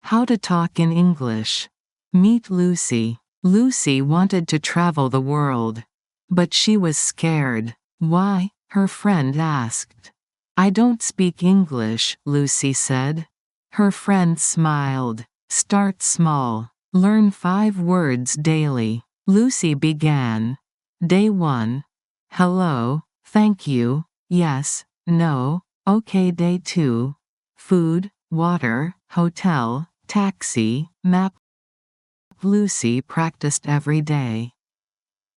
How to talk in English. Meet Lucy. Lucy wanted to travel the world. But she was scared. Why? Her friend asked. I don't speak English, Lucy said. Her friend smiled. Start small. Learn 5 words daily. Lucy began. Day 1. Hello, thank you, yes, no, okay. Day 2. Food, water, hotel, taxi, map. Lucy practiced every day.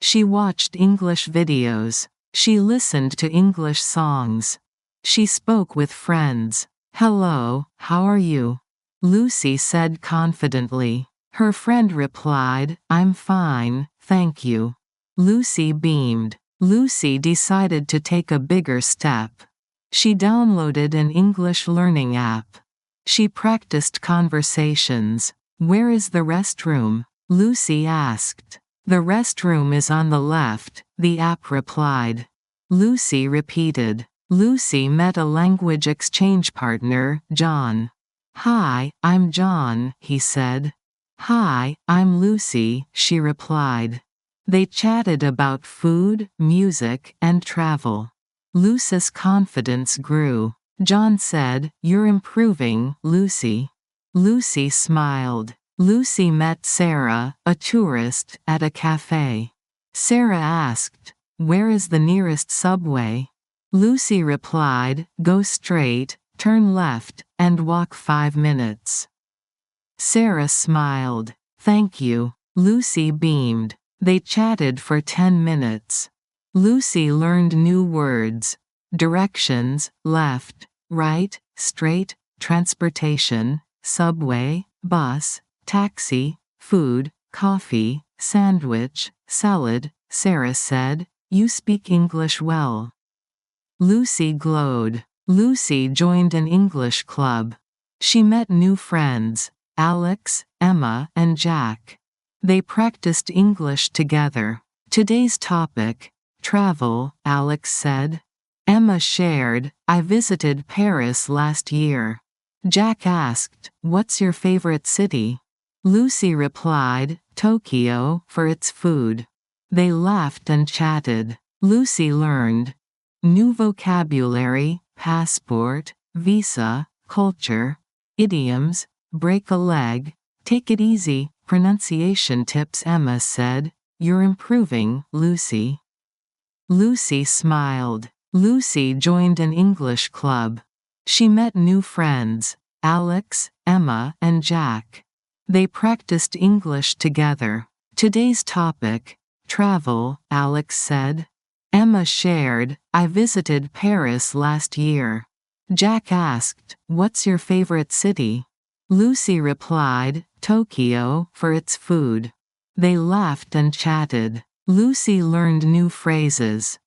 She watched English videos. She listened to English songs. She spoke with friends. Hello, how are you? Lucy said confidently. Her friend replied, I'm fine, thank you. Lucy beamed. Lucy decided to take a bigger step. She downloaded an English learning app. She practiced conversations. Where is the restroom? Lucy asked. The restroom is on the left, the app replied. Lucy repeated. Lucy met a language exchange partner, John. Hi, I'm John, he said. Hi, I'm Lucy, she replied. They chatted about food, music, and travel. Lucy's confidence grew. John said, You're improving, Lucy. Lucy smiled. Lucy met Sarah, a tourist, at a cafe. Sarah asked, Where is the nearest subway? Lucy replied, Go straight, turn left, and walk 5 minutes. Sarah smiled. Thank you. Lucy beamed. They chatted for 10 minutes. Lucy learned new words. Directions, left, right, straight, transportation, subway, bus, taxi, food, coffee, sandwich, salad. Sarah said, You speak English well. Lucy glowed. Lucy joined an English club. She met new friends, Alex, Emma, and Jack. They practiced English together. Today's topic, travel, Alex said. Emma shared, I visited Paris last year. Jack asked, What's your favorite city? Lucy replied, Tokyo, for its food. They laughed and chatted. Lucy learned new vocabulary, passport, visa, culture, idioms, break a leg, take it easy, pronunciation tips. Emma said, You're improving, Lucy. Lucy smiled. Lucy joined an English club. She met new friends, Alex, Emma, and Jack. They practiced English together. Today's topic, travel, Alex said. Emma shared, I visited Paris last year. Jack asked, What's your favorite city? Lucy replied, Tokyo, for its food. They laughed and chatted. Lucy learned new phrases.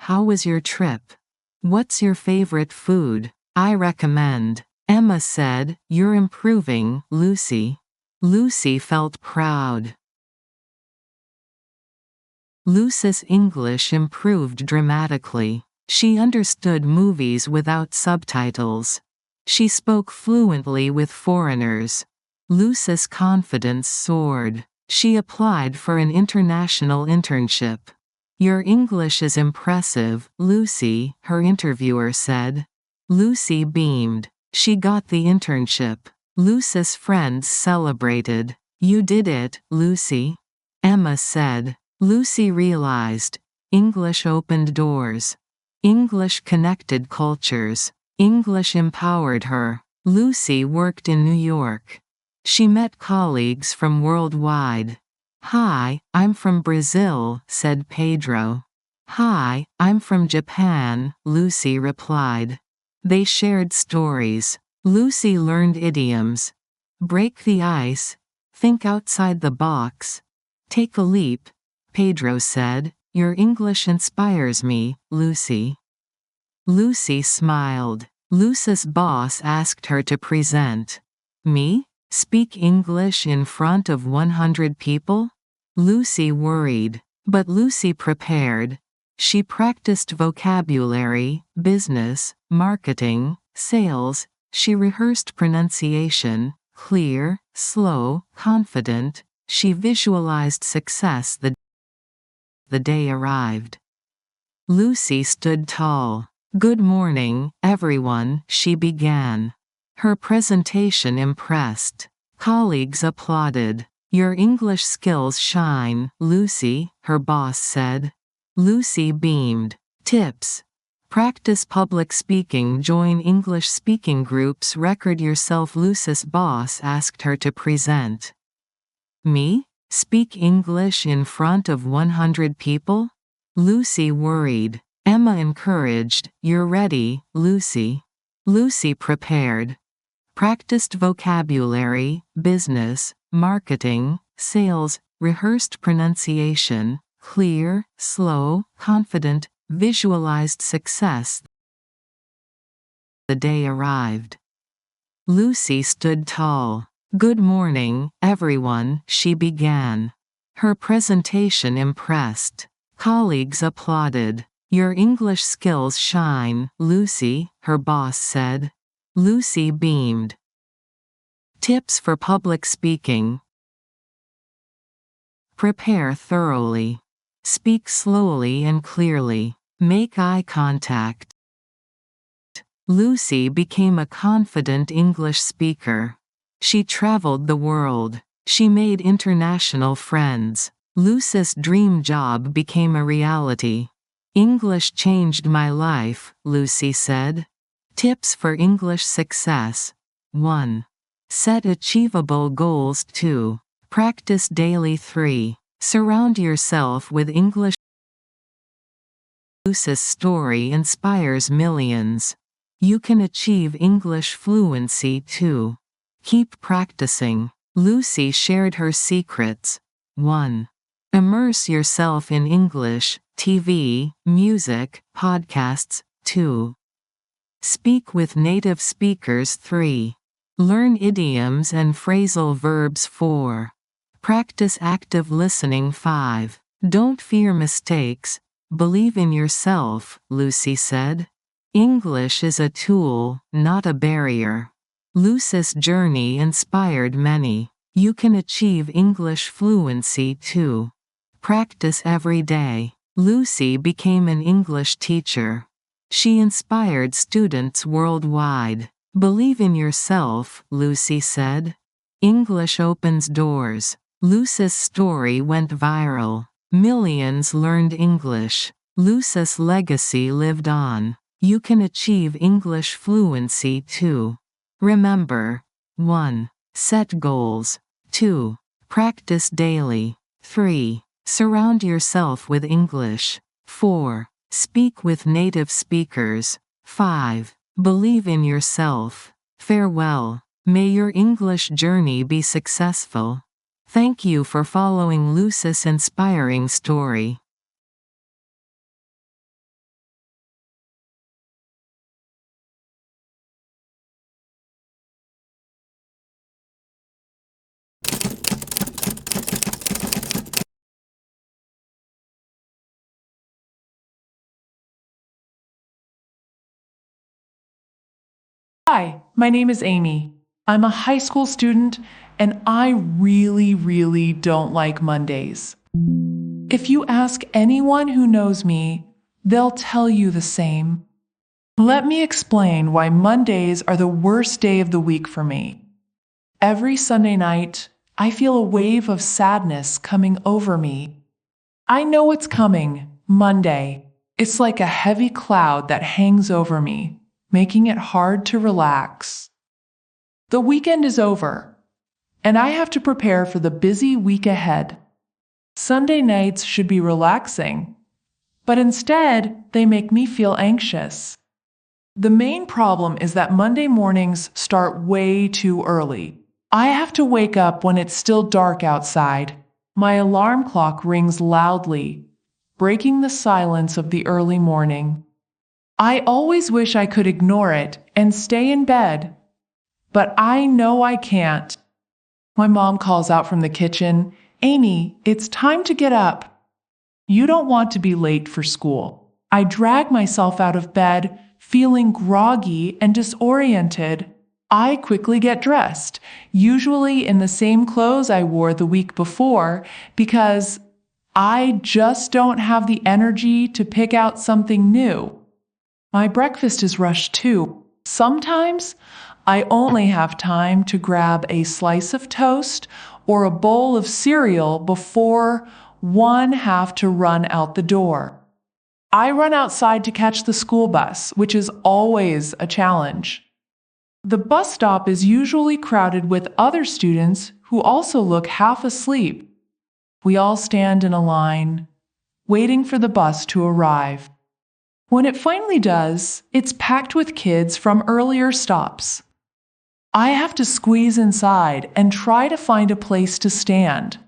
How was your trip? What's your favorite food? I recommend. Emma said, You're improving, Lucy. Lucy felt proud. Lucy's English improved dramatically. She understood movies without subtitles. She spoke fluently with foreigners. Lucy's confidence soared. She applied for an international internship. Your English is impressive, Lucy, her interviewer said. Lucy beamed. She got the internship. Lucy's friends celebrated. You did it, Lucy. Emma said. Lucy realized. English opened doors. English connected cultures. English empowered her. Lucy worked in New York. She met colleagues from worldwide. Hi, I'm from Brazil, said Pedro. Hi, I'm from Japan, Lucy replied. They shared stories. Lucy learned idioms. Break the ice. Think outside the box. Take a leap. Pedro said, Your English inspires me, Lucy. Lucy smiled. Lucy's boss asked her to present. Me? Speak English in front of 100 people? Lucy worried. But Lucy prepared. She practiced vocabulary, business, marketing, sales. She rehearsed pronunciation, clear, slow, confident. She visualized success the day arrived. Lucy stood tall. "Good morning, everyone," she began. Her presentation impressed. Colleagues applauded. "Your English skills shine, Lucy," her boss said. Lucy beamed. Tips: practice public speaking. Join English speaking groups. Record yourself. Lucy's boss asked her to present. Me? Speak English in front of 100 people? Lucy worried. Emma encouraged. "You're ready, Lucy." Lucy prepared. Practiced vocabulary, business, marketing, sales, rehearsed pronunciation, clear, slow, confident, visualized success. The day arrived. Lucy stood tall. "Good morning, everyone," she began. Her presentation impressed. Colleagues applauded. "Your English skills shine, Lucy," her boss said. Lucy beamed. Tips for public speaking: prepare thoroughly. Speak slowly and clearly. Make eye contact. Lucy became a confident English speaker. She traveled the world. She made international friends. Lucy's dream job became a reality. "English changed my life," Lucy said. Tips for English success: 1. Set achievable goals. 2. Practice daily. 3. Surround yourself with English. Lucy's story inspires millions. You can achieve English fluency too. Keep practicing. Lucy shared her secrets. 1. Immerse yourself in English, TV, music, podcasts. 2. Speak with native speakers. 3. Learn idioms and phrasal verbs. 4. Practice active listening. 5. Don't fear mistakes. Believe in yourself, Lucy said. English is a tool, not a barrier. Lucy's journey inspired many. You can achieve English fluency too. Practice every day. Lucy became an English teacher. She inspired students worldwide. Believe in yourself, Lucy said. English opens doors. Lucy's story went viral. Millions learned English. Lucy's legacy lived on. You can achieve English fluency too. Remember: 1. Set goals. 2. Practice daily. 3. Surround yourself with English. 4. Speak with native speakers. 5. Believe in yourself. Farewell. May your English journey be successful. Thank you for following Lucy's inspiring story. Hi, my name is Amy. I'm a high school student, and I really don't like Mondays. If you ask anyone who knows me, they'll tell you the same. Let me explain why Mondays are the worst day of the week for me. Every Sunday night, I feel a wave of sadness coming over me. I know it's coming, Monday. It's like a heavy cloud that hangs over me, making it hard to relax. The weekend is over, and I have to prepare for the busy week ahead. Sunday nights should be relaxing, but instead, they make me feel anxious. The main problem is that Monday mornings start way too early. I have to wake up when it's still dark outside. My alarm clock rings loudly, breaking the silence of the early morning. I always wish I could ignore it and stay in bed, but I know I can't. My mom calls out from the kitchen, "Amy, it's time to get up. You don't want to be late for school." I drag myself out of bed, feeling groggy and disoriented. I quickly get dressed, usually in the same clothes I wore the week before, because I just don't have the energy to pick out something new. My breakfast is rushed too. Sometimes I only have time to grab a slice of toast or a bowl of cereal before one have to run out the door. I run outside to catch the school bus, which is always a challenge. The bus stop is usually crowded with other students who also look half asleep. We all stand in a line, waiting for the bus to arrive. When it finally does, it's packed with kids from earlier stops. I have to squeeze inside and try to find a place to stand.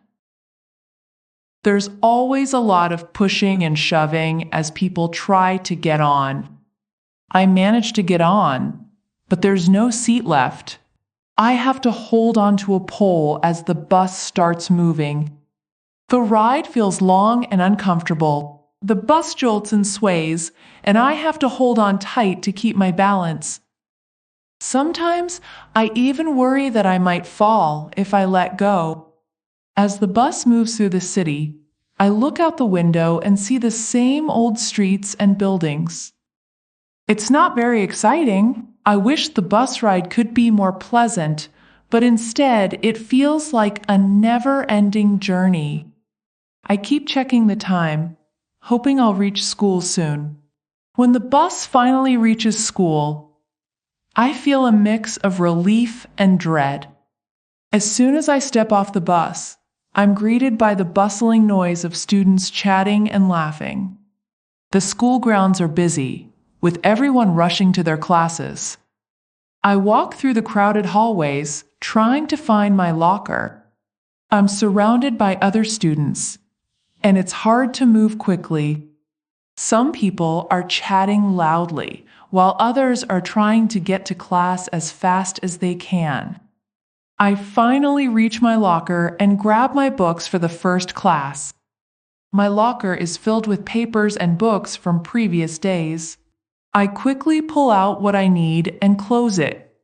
There's always a lot of pushing and shoving as people try to get on. I manage to get on, but there's no seat left. I have to hold onto a pole as the bus starts moving. The ride feels long and uncomfortable. The bus jolts and sways, and I have to hold on tight to keep my balance. Sometimes I even worry that I might fall if I let go. As the bus moves through the city, I look out the window and see the same old streets and buildings. It's not very exciting. I wish the bus ride could be more pleasant, but instead it feels like a never-ending journey. I keep checking the time, hoping I'll reach school soon. When the bus finally reaches school, I feel a mix of relief and dread. As soon as I step off the bus, I'm greeted by the bustling noise of students chatting and laughing. The school grounds are busy, with everyone rushing to their classes. I walk through the crowded hallways, trying to find my locker. I'm surrounded by other students, and it's hard to move quickly. Some people are chatting loudly, while others are trying to get to class as fast as they can. I finally reach my locker and grab my books for the first class. My locker is filled with papers and books from previous days. I quickly pull out what I need and close it,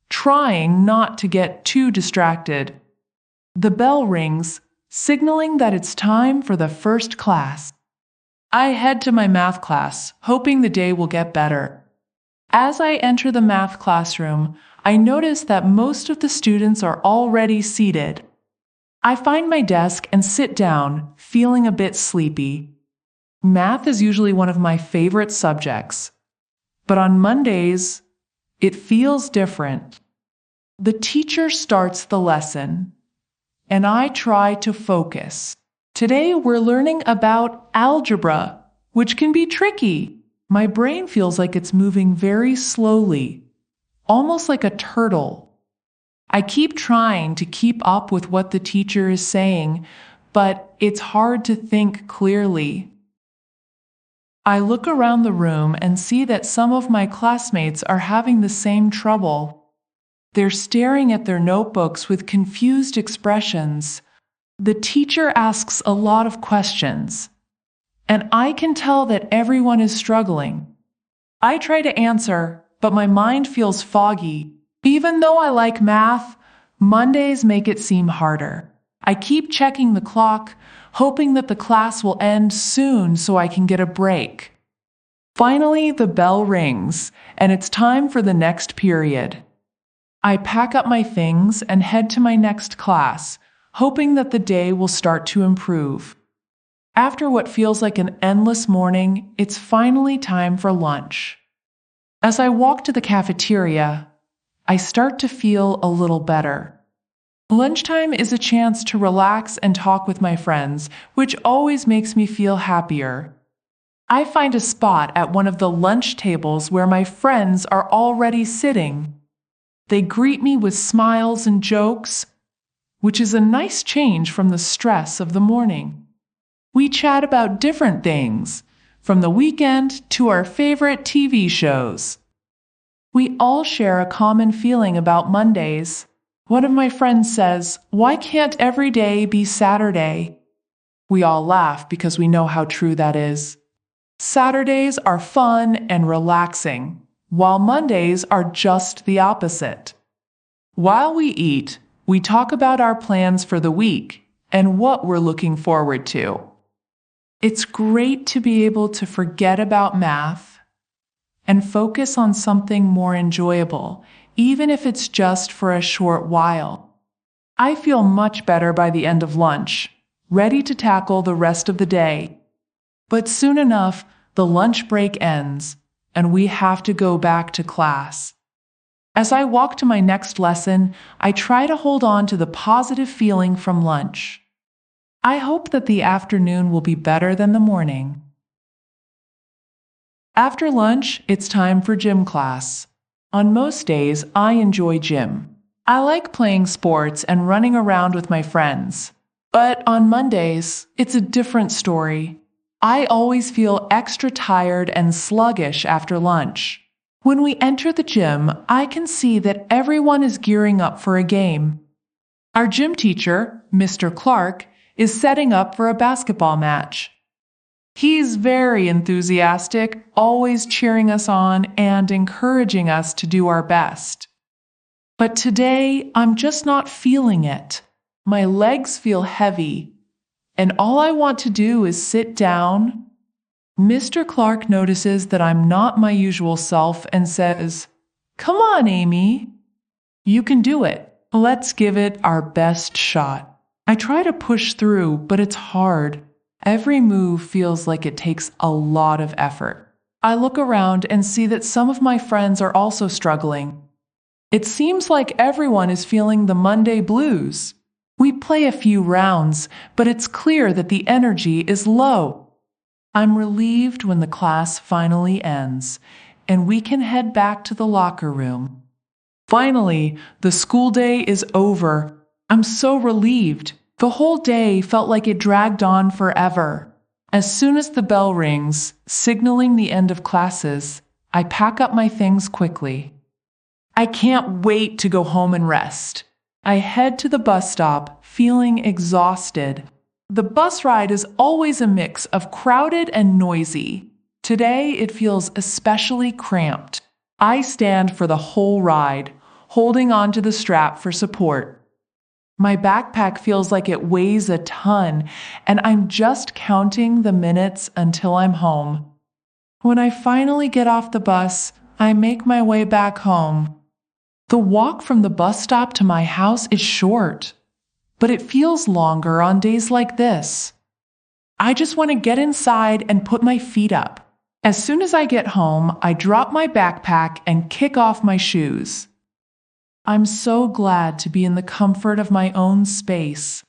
trying not to get too distracted. The bell rings, signaling that it's time for the first class. I head to my math class, hoping the day will get better. As I enter the math classroom, I notice that most of the students are already seated. I find my desk and sit down, feeling a bit sleepy. Math is usually one of my favorite subjects, but on Mondays, it feels different. The teacher starts the lesson, and I try to focus. Today, we're learning about algebra, which can be tricky. My brain feels like it's moving very slowly, almost like a turtle. I keep trying to keep up with what the teacher is saying, but it's hard to think clearly. I look around the room and see that some of my classmates are having the same trouble. They're staring at their notebooks with confused expressions. The teacher asks a lot of questions, and I can tell that everyone is struggling. I try to answer, but my mind feels foggy. Even though I like math, Mondays make it seem harder. I keep checking the clock, hoping that the class will end soon so I can get a break. Finally, the bell rings, and it's time for the next period. I pack up my things and head to my next class, hoping that the day will start to improve. After what feels like an endless morning, it's finally time for lunch. As I walk to the cafeteria, I start to feel a little better. Lunchtime is a chance to relax and talk with my friends, which always makes me feel happier. I find a spot at one of the lunch tables where my friends are already sitting. They greet me with smiles and jokes, which is a nice change from the stress of the morning. We chat about different things, from the weekend to our favorite TV shows. We all share a common feeling about Mondays. One of my friends says, "Why can't every day be Saturday?" We all laugh because we know how true that is. Saturdays are fun and relaxing, while Mondays are just the opposite. While we eat, we talk about our plans for the week and what we're looking forward to. It's great to be able to forget about math and focus on something more enjoyable, even if it's just for a short while. I feel much better by the end of lunch, ready to tackle the rest of the day. But soon enough, the lunch break ends, and we have to go back to class. As I walk to my next lesson, I try to hold on to the positive feeling from lunch. I hope that the afternoon will be better than the morning. After lunch, it's time for gym class. On most days, I enjoy gym. I like playing sports and running around with my friends. But on Mondays, it's a different story. I always feel extra tired and sluggish after lunch. When we enter the gym, I can see that everyone is gearing up for a game. Our gym teacher, Mr. Clark, is setting up for a basketball match. He's very enthusiastic, always cheering us on and encouraging us to do our best. But today, I'm just not feeling it. My legs feel heavy, and all I want to do is sit down. Mr. Clark notices that I'm not my usual self and says, "Come on, Amy. You can do it. Let's give it our best shot." I try to push through, but it's hard. Every move feels like it takes a lot of effort. I look around and see that some of my friends are also struggling. It seems like everyone is feeling the Monday blues. We play a few rounds, but it's clear that the energy is low. I'm relieved when the class finally ends, and we can head back to the locker room. Finally, the school day is over. I'm so relieved. The whole day felt like it dragged on forever. As soon as the bell rings, signaling the end of classes, I pack up my things quickly. I can't wait to go home and rest. I head to the bus stop, feeling exhausted. The bus ride is always a mix of crowded and noisy. Today, it feels especially cramped. I stand for the whole ride, holding onto the strap for support. My backpack feels like it weighs a ton, and I'm just counting the minutes until I'm home. When I finally get off the bus, I make my way back home. The walk from the bus stop to my house is short, but it feels longer on days like this. I just want to get inside and put my feet up. As soon as I get home, I drop my backpack and kick off my shoes. I'm so glad to be in the comfort of my own space.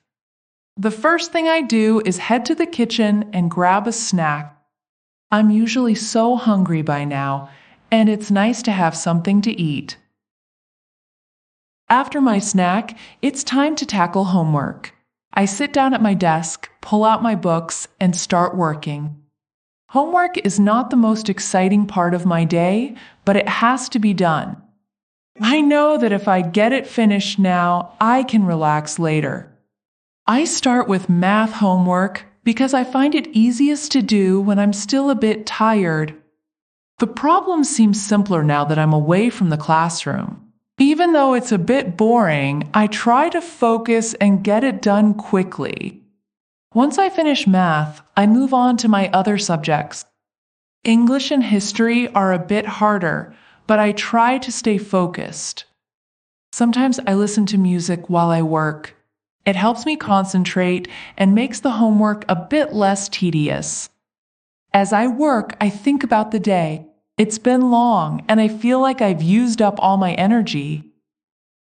The first thing I do is head to the kitchen and grab a snack. I'm usually so hungry by now, and it's nice to have something to eat. After my snack, it's time to tackle homework. I sit down at my desk, pull out my books, and start working. Homework is not the most exciting part of my day, but it has to be done. I know that if I get it finished now, I can relax later. I start with math homework because I find it easiest to do when I'm still a bit tired. The problem seems simpler now that I'm away from the classroom. Even though it's a bit boring, I try to focus and get it done quickly. Once I finish math, I move on to my other subjects. English and history are a bit harder, but I try to stay focused. Sometimes I listen to music while I work. It helps me concentrate and makes the homework a bit less tedious. As I work, I think about the day. It's been long, and I feel like I've used up all my energy.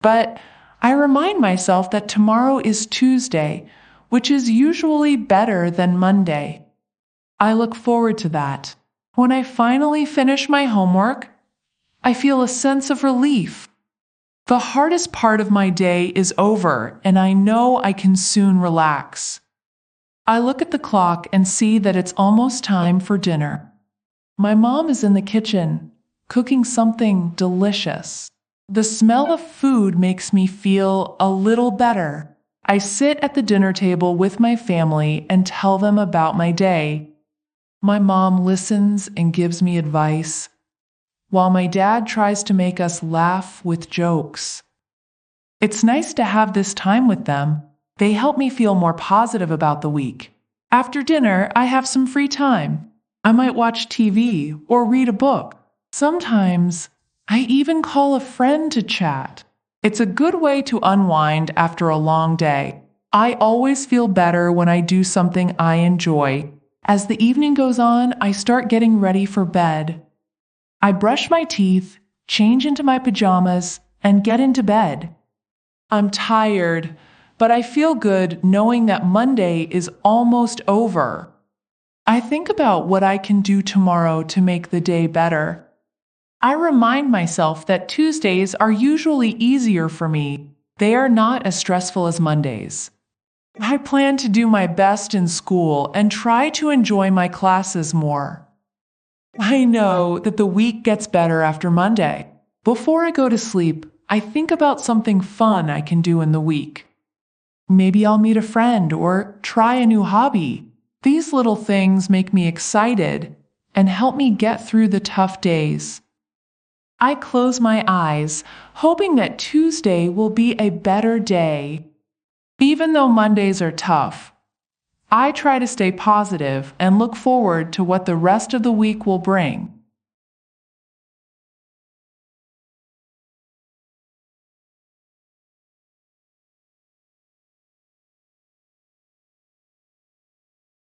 But I remind myself that tomorrow is Tuesday, which is usually better than Monday. I look forward to that. When I finally finish my homework, I feel a sense of relief. The hardest part of my day is over, and I know I can soon relax. I look at the clock and see that it's almost time for dinner. My mom is in the kitchen, cooking something delicious. The smell of food makes me feel a little better. I sit at the dinner table with my family and tell them about my day. My mom listens and gives me advice, while my dad tries to make us laugh with jokes. It's nice to have this time with them. They help me feel more positive about the week. After dinner, I have some free time. I might watch TV or read a book. Sometimes, I even call a friend to chat. It's a good way to unwind after a long day. I always feel better when I do something I enjoy. As the evening goes on, I start getting ready for bed. I brush my teeth, change into my pajamas, and get into bed. I'm tired, but I feel good knowing that Monday is almost over. I think about what I can do tomorrow to make the day better. I remind myself that Tuesdays are usually easier for me. They are not as stressful as Mondays. I plan to do my best in school and try to enjoy my classes more. I know that the week gets better after Monday. Before I go to sleep, I think about something fun I can do in the week. Maybe I'll meet a friend or try a new hobby. These little things make me excited and help me get through the tough days. I close my eyes, hoping that Tuesday will be a better day. Even though Mondays are tough, I try to stay positive and look forward to what the rest of the week will bring.